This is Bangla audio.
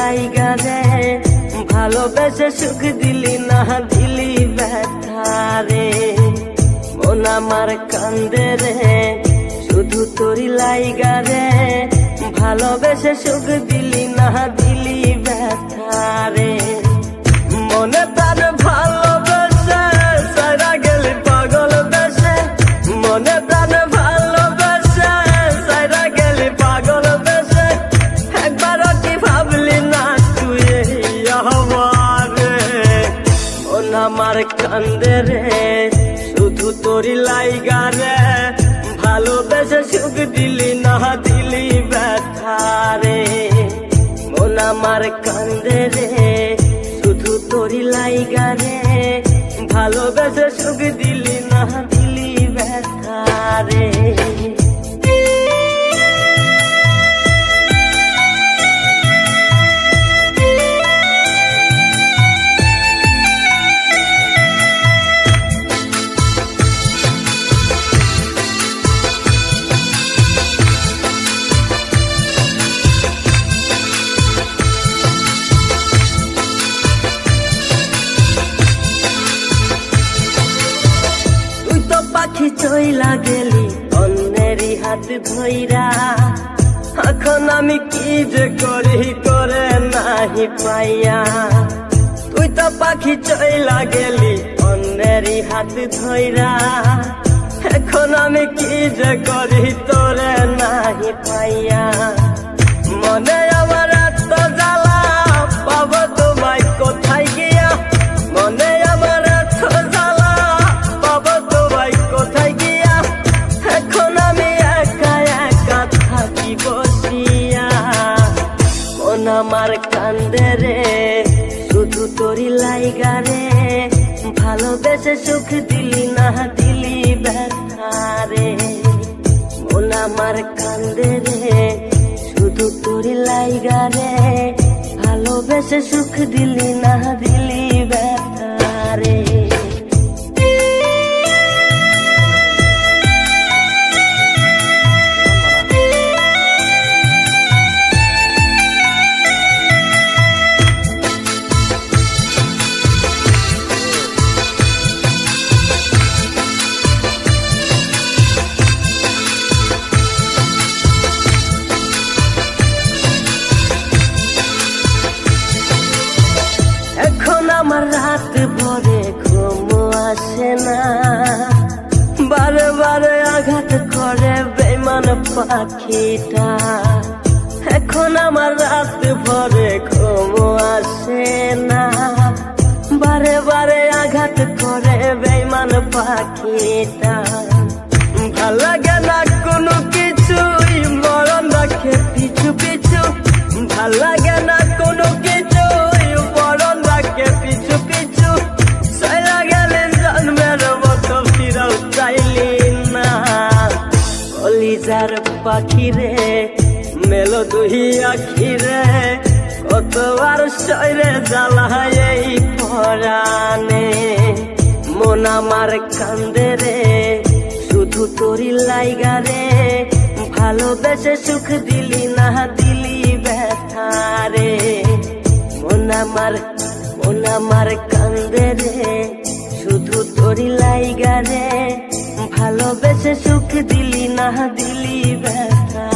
লাইগা রে ভালোবেসে সুখ দিলি না দিলি ব্যথা রে মন আমার কান্দে রে শুধু তোরি লাইগা রে ভালোবেসে সুখ দিলি না দিলি ব্যথা রে মনে তার ভালোবেসে সারা গেলি পাগল বেসে মনে তার ভালোবেসে সারা গেলি পাগল বেসে একবারও কি ভাবলি না তুই আমার মন আমার কান্দে রে শুধু তোরি লাইগা রে ভালোবেসে সুখ দিলি না দিলি ব্যথা রে মন আমার কান্দে রে শুধু তোরি লাইগা রে ভালোবেসে সুখ দিলি না দিলি ব্যথা রে পাখি চইলা গেলি অন্যেরই হাত ধইরা এখন আমি কি যে করি করে নাহি পাইয়া তুই তো পাখি চইলা গেলি অন্যেরই হাত ধইরা এখন আমি কি যে করি তোরে নাহি পাইয়া মনে আমার এত জ্বালা পাবো তোমায় কোথায় গিয়া মনে আমার এত জ্বালা পাবো তোমায় কোথায় গিয়া এখন আমি একা একা থাকি বসিয়া মন আমার কান্দে রে শুধু তোরি লাইগা রে ভালোবেসে সুখ দিলি না দিলি ব্যথা রে মন আমার কান্দে রে শুধু তোরি লাইগা রে ভালোবেসে সুখ দিলি না দিলি ব্যথা রে আমার রাত ভরে ঘুম আসে না বারে বারে আঘাত করে বেমান পাখিটা এখন আমার রাত ভরে ঘুম আসে না বারে বারে আঘাত করে বেমান পাখিটা ভাল লাগে না কোনো কিছুই মরণ রাখে পিছু পিছু ভাল লাগে না কোনো কিছুই মরণ রাখে পিছু পিছু সারা গেলে জন্মের মতো ফিরাও চাইলি না কলিজার পাখি রে মেলো দুই আখি রে কতবার শরীরে জ্বালায় এই পরাণে মন আমার কান্দে রে শুধু তোরি লাইগা রে ভালোবেসে সুখ দিলি না দিলি ব্যথা রে মন আমার কান্দে রে শুধু তোরি লাইগা রে ভালোবেসে সুখ দিলি না দিলি ব্যথা